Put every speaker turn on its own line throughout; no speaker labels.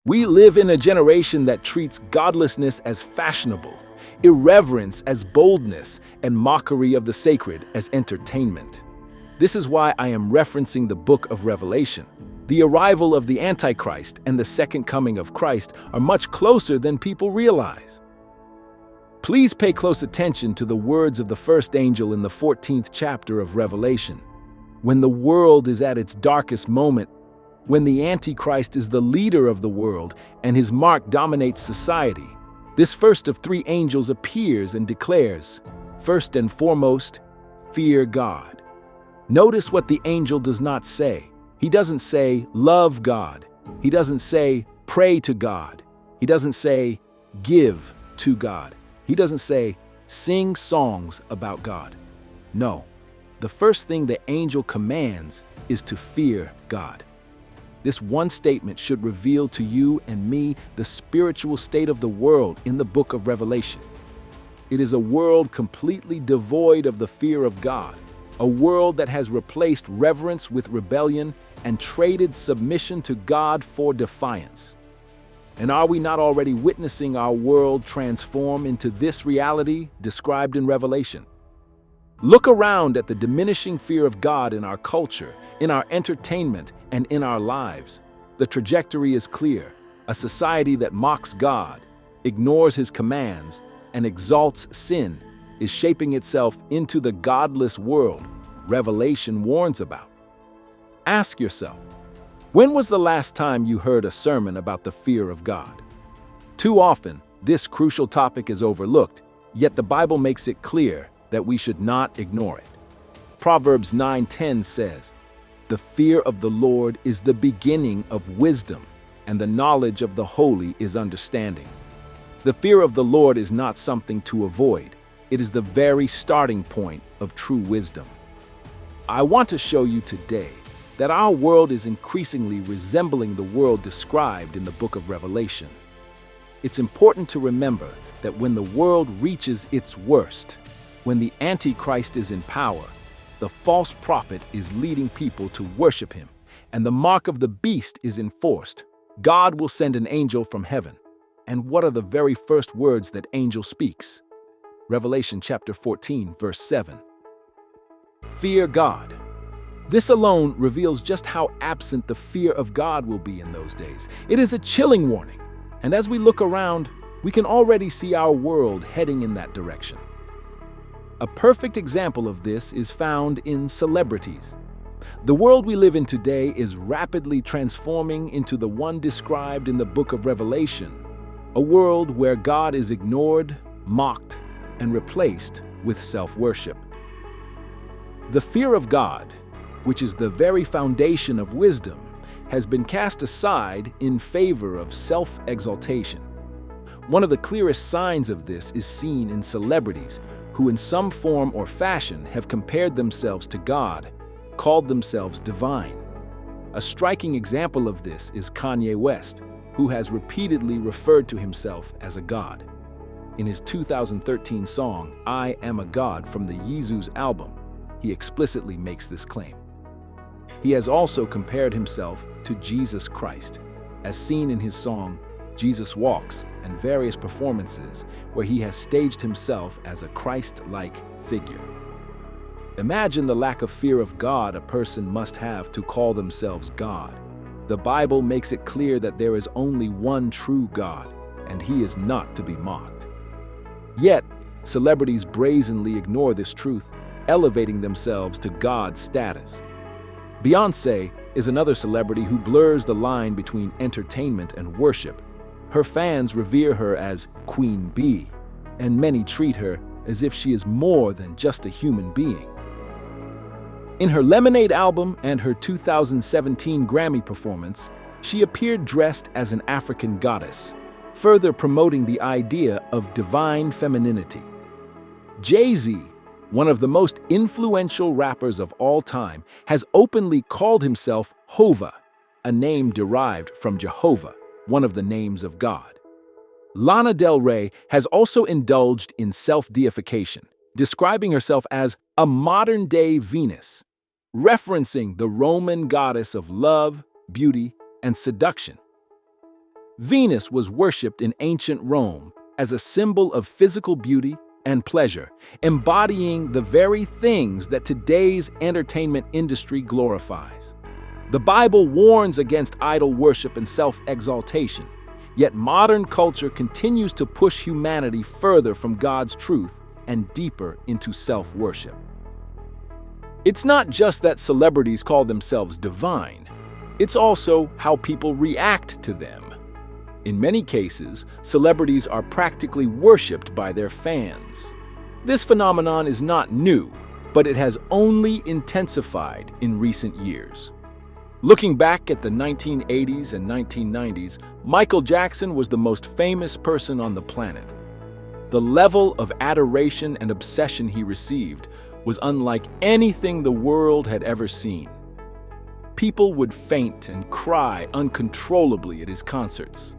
We live in a generation that treats godlessness as fashionable, irreverence as boldness, and mockery of the sacred as entertainment. This is why I am referencing the book of Revelation. The arrival of the Antichrist and the second coming of Christ are much closer than people realize. Please pay close attention to the words of the first angel in the 14th chapter of Revelation. When the world is at its darkest moment, when the Antichrist is the leader of the world and his mark dominates society, this first of three angels appears and declares, first and foremost, fear God. Notice what the angel does not say. He doesn't say, love God. He doesn't say, pray to God. He doesn't say, give to God. He doesn't say, sing songs about God. No, the first thing the angel commands is to fear God. This one statement should reveal to you and me the spiritual state of the world in the book of Revelation. It is a world completely devoid of the fear of God, a world that has replaced reverence with rebellion and traded submission to God for defiance. And are we not already witnessing our world transform into this reality described in Revelation? Look around at the diminishing fear of God in our culture, in our entertainment, and in our lives. The trajectory is clear. A society that mocks God, ignores his commands, and exalts sin is shaping itself into the godless world Revelation warns about. Ask yourself, when was the last time you heard a sermon about the fear of God? Too often, this crucial topic is overlooked, yet the Bible makes it clear that we should not ignore it. Proverbs 9:10 says, "The fear of the Lord is the beginning of wisdom, and the knowledge of the holy is understanding." The fear of the Lord is not something to avoid. It is the very starting point of true wisdom. I want to show you today that our world is increasingly resembling the world described in the book of Revelation. It's important to remember that when the world reaches its worst, when the Antichrist is in power, the false prophet is leading people to worship him, and the mark of the beast is enforced, God will send an angel from heaven. And what are the very first words that angel speaks? Revelation chapter 14, verse 7. Fear God. This alone reveals just how absent the fear of God will be in those days. It is a chilling warning, and as we look around, we can already see our world heading in that direction. A perfect example of this is found in celebrities. The world we live in today is rapidly transforming into the one described in the book of Revelation, a world where God is ignored, mocked, and replaced with self-worship. The fear of God, which is the very foundation of wisdom, has been cast aside in favor of self-exaltation. One of the clearest signs of this is seen in celebrities who in some form or fashion have compared themselves to God, called themselves divine. A striking example of this is Kanye West, who has repeatedly referred to himself as a god. In his 2013 song, "I Am a God" from the Yeezus album, he explicitly makes this claim. He has also compared himself to Jesus Christ, as seen in his song, "Jesus Walks," and various performances where he has staged himself as a Christ-like figure. Imagine the lack of fear of God a person must have to call themselves God. The Bible makes it clear that there is only one true God, and he is not to be mocked. Yet, celebrities brazenly ignore this truth, elevating themselves to God's status. Beyoncé is another celebrity who blurs the line between entertainment and worship. Her fans revere her as Queen Bee, and many treat her as if she is more than just a human being. In her Lemonade album and her 2017 Grammy performance, she appeared dressed as an African goddess, further promoting the idea of divine femininity. Jay-Z, one of the most influential rappers of all time, has openly called himself Hova, a name derived from Jehovah, one of the names of God. Lana Del Rey has also indulged in self-deification, describing herself as a modern-day Venus, referencing the Roman goddess of love, beauty, and seduction. Venus was worshipped in ancient Rome as a symbol of physical beauty and pleasure, embodying the very things that today's entertainment industry glorifies. The Bible warns against idol worship and self-exaltation, yet modern culture continues to push humanity further from God's truth and deeper into self-worship. It's not just that celebrities call themselves divine, it's also how people react to them. In many cases, celebrities are practically worshipped by their fans. This phenomenon is not new, but it has only intensified in recent years. Looking back at the 1980s and 1990s, Michael Jackson was the most famous person on the planet. The level of adoration and obsession he received was unlike anything the world had ever seen. People would faint and cry uncontrollably at his concerts.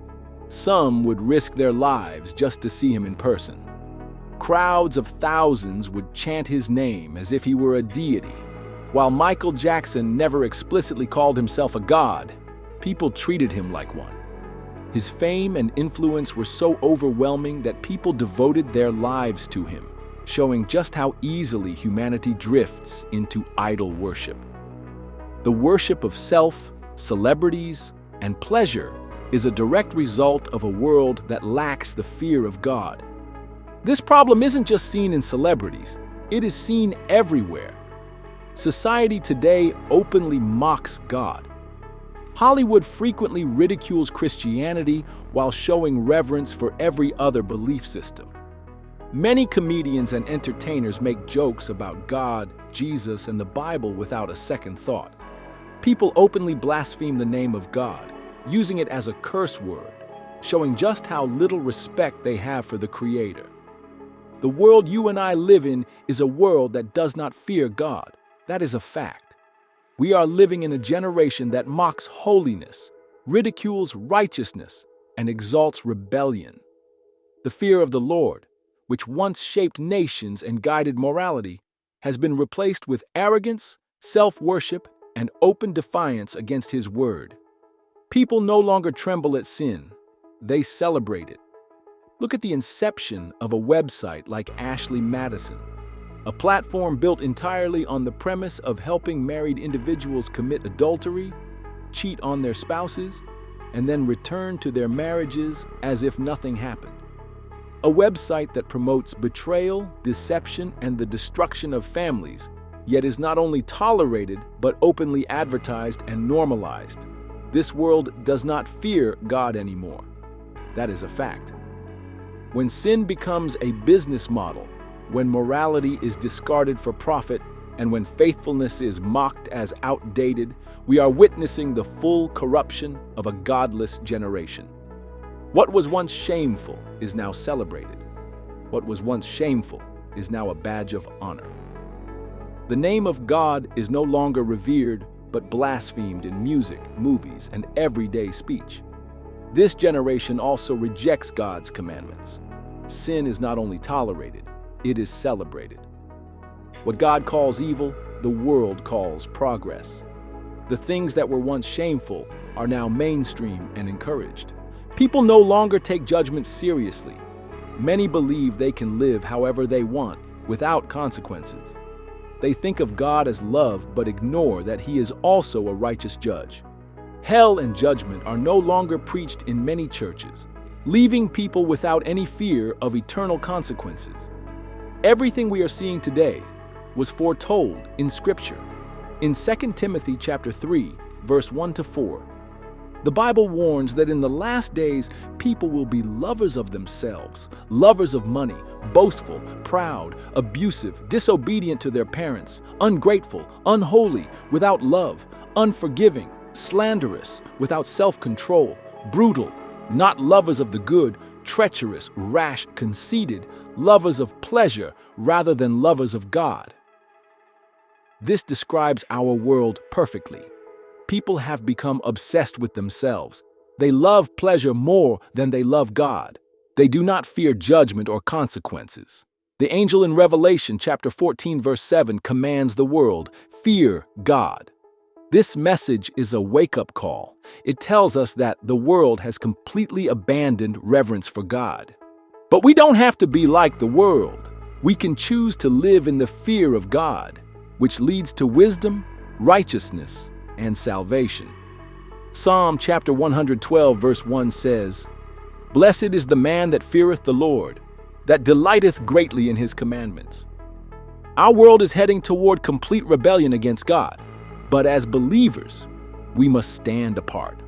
Some would risk their lives just to see him in person. Crowds of thousands would chant his name as if he were a deity. While Michael Jackson never explicitly called himself a god, people treated him like one. His fame and influence were so overwhelming that people devoted their lives to him, showing just how easily humanity drifts into idol worship. The worship of self, celebrities, and pleasure is a direct result of a world that lacks the fear of God. This problem isn't just seen in celebrities, it is seen everywhere. Society today openly mocks God. Hollywood frequently ridicules Christianity while showing reverence for every other belief system. Many comedians and entertainers make jokes about God, Jesus, and the Bible without a second thought. People openly blaspheme the name of God, using it as a curse word, showing just how little respect they have for the Creator. The world you and I live in is a world that does not fear God. That is a fact. We are living in a generation that mocks holiness, ridicules righteousness, and exalts rebellion. The fear of the Lord, which once shaped nations and guided morality, has been replaced with arrogance, self-worship, and open defiance against His word. People no longer tremble at sin, they celebrate it. Look at the inception of a website like Ashley Madison, a platform built entirely on the premise of helping married individuals commit adultery, cheat on their spouses, and then return to their marriages as if nothing happened. A website that promotes betrayal, deception, and the destruction of families, yet is not only tolerated but openly advertised and normalized. This world does not fear God anymore. That is a fact. When sin becomes a business model, when morality is discarded for profit, and when faithfulness is mocked as outdated, we are witnessing the full corruption of a godless generation. What was once shameful is now celebrated. What was once shameful is now a badge of honor. The name of God is no longer revered, but blasphemed in music, movies, and everyday speech. This generation also rejects God's commandments. Sin is not only tolerated, it is celebrated. What God calls evil, the world calls progress. The things that were once shameful are now mainstream and encouraged. People no longer take judgment seriously. Many believe they can live however they want, without consequences. They think of God as love but ignore that He is also a righteous judge. Hell and judgment are no longer preached in many churches, leaving people without any fear of eternal consequences. Everything we are seeing today was foretold in Scripture. In 2 Timothy chapter 3, verse 1-4, the Bible warns that in the last days, people will be lovers of themselves, lovers of money, boastful, proud, abusive, disobedient to their parents, ungrateful, unholy, without love, unforgiving, slanderous, without self-control, brutal, not lovers of the good, treacherous, rash, conceited, lovers of pleasure rather than lovers of God. This describes our world perfectly. People have become obsessed with themselves. They love pleasure more than they love God. They do not fear judgment or consequences. The angel in Revelation chapter 14 verse 7 commands the world, fear God. This message is a wake-up call. It tells us that the world has completely abandoned reverence for God. But we don't have to be like the world. We can choose to live in the fear of God, which leads to wisdom, righteousness, and salvation. Psalm chapter 112 verse 1 says, "Blessed is the man that feareth the Lord, that delighteth greatly in his commandments." Our world is heading toward complete rebellion against God, but as believers, we must stand apart.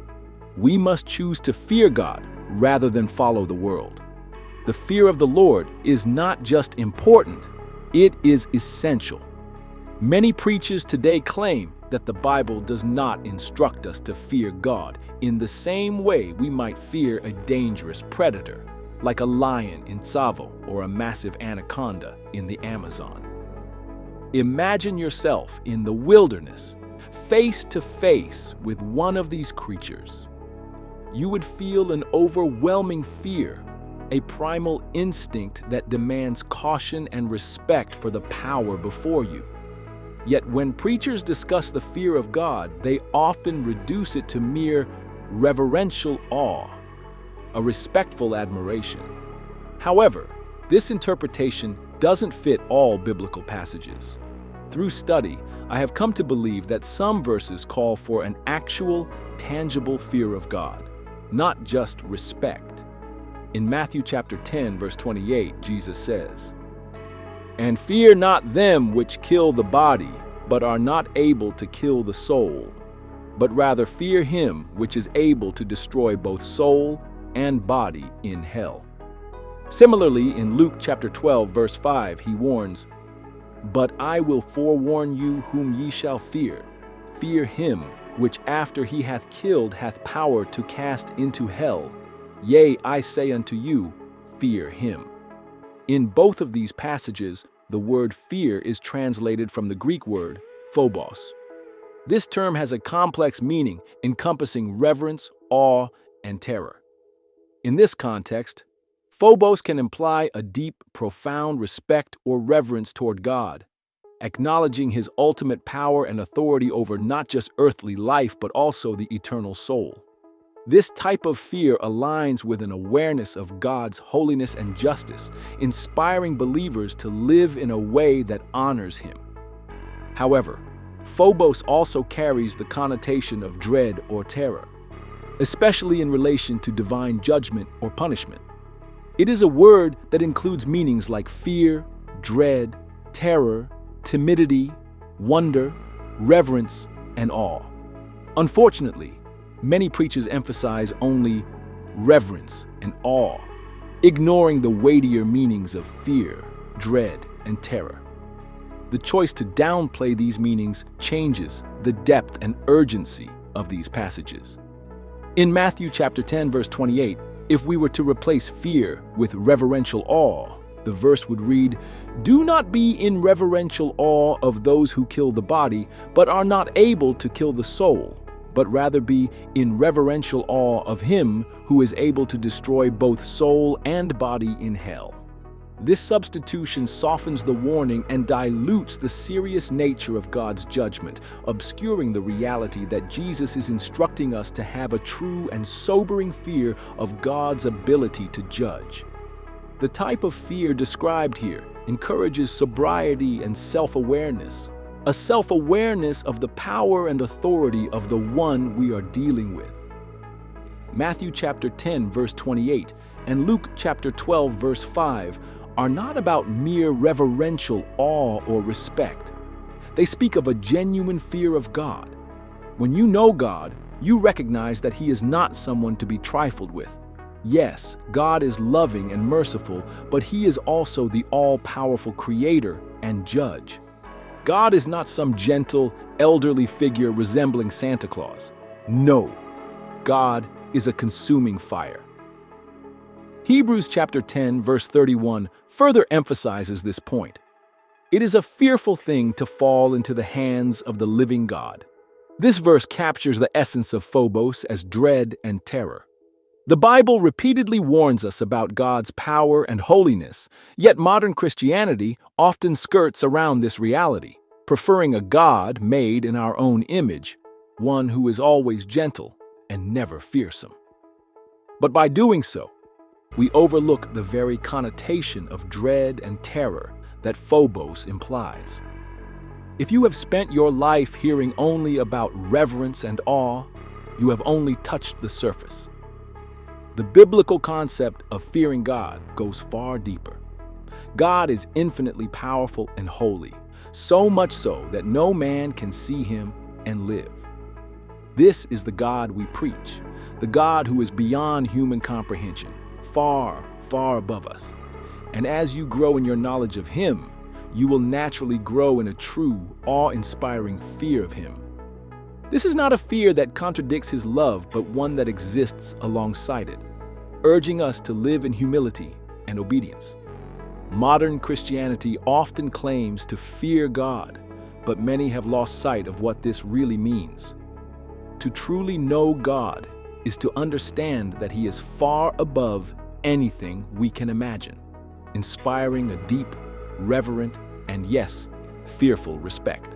We must choose to fear God rather than follow the world. The fear of the Lord is not just important, it is essential. Many preachers today claim that the Bible does not instruct us to fear God in the same way we might fear a dangerous predator, like a lion in Tsavo or a massive anaconda in the Amazon. Imagine yourself in the wilderness, face to face with one of these creatures. You would feel an overwhelming fear, a primal instinct that demands caution and respect for the power before you. Yet when preachers discuss the fear of God, they often reduce it to mere reverential awe, a respectful admiration. However, this interpretation doesn't fit all biblical passages. Through study, I have come to believe that some verses call for an actual, tangible fear of God, not just respect. In Matthew chapter 10, verse 28, Jesus says, "And fear not them which kill the body, but are not able to kill the soul, but rather fear him which is able to destroy both soul and body in hell." Similarly, in Luke chapter 12, verse 5, he warns, "But I will forewarn you whom ye shall fear. Fear him which after he hath killed hath power to cast into hell. Yea, I say unto you, fear him." In both of these passages, the word fear is translated from the Greek word phobos. This term has a complex meaning encompassing reverence, awe, and terror. In this context, phobos can imply a deep, profound respect or reverence toward God, acknowledging his ultimate power and authority over not just earthly life but also the eternal soul. This type of fear aligns with an awareness of God's holiness and justice, inspiring believers to live in a way that honors him. However, phobos also carries the connotation of dread or terror, especially in relation to divine judgment or punishment. It is a word that includes meanings like fear, dread, terror, timidity, wonder, reverence, and awe. Unfortunately, many preachers emphasize only reverence and awe, ignoring the weightier meanings of fear, dread, and terror. The choice to downplay these meanings changes the depth and urgency of these passages. In Matthew chapter 10, verse 28, if we were to replace fear with reverential awe, the verse would read, "Do not be in reverential awe of those who kill the body, but are not able to kill the soul, but rather be in reverential awe of him who is able to destroy both soul and body in hell." This substitution softens the warning and dilutes the serious nature of God's judgment, obscuring the reality that Jesus is instructing us to have a true and sobering fear of God's ability to judge. The type of fear described here encourages sobriety and self-awareness, a self-awareness of the power and authority of the one we are dealing with. Matthew chapter 10, verse 28, and Luke chapter 12, verse 5 are not about mere reverential awe or respect. They speak of a genuine fear of God. When you know God, you recognize that he is not someone to be trifled with. Yes, God is loving and merciful, but he is also the all-powerful creator and judge. God is not some gentle, elderly figure resembling Santa Claus. No, God is a consuming fire. Hebrews chapter 10, verse 31 further emphasizes this point. It is a fearful thing to fall into the hands of the living God. This verse captures the essence of phobos as dread and terror. The Bible repeatedly warns us about God's power and holiness, yet modern Christianity often skirts around this reality, preferring a God made in our own image one who is always gentle and never fearsome. But by doing so, we overlook the very connotation of dread and terror that phobos implies. If you have spent your life hearing only about reverence and awe, you have only touched the surface. The biblical concept of fearing God goes far deeper. God is infinitely powerful and holy, so much so that no man can see him and live. This is the God we preach, the God who is beyond human comprehension, far, far above us. And as you grow in your knowledge of him, you will naturally grow in a true, awe-inspiring fear of him. This is not a fear that contradicts his love, but one that exists alongside it, urging us to live in humility and obedience. Modern Christianity often claims to fear God, but many have lost sight of what this really means. To truly know God is to understand that he is far above anything we can imagine, inspiring a deep, reverent, and yes, fearful respect.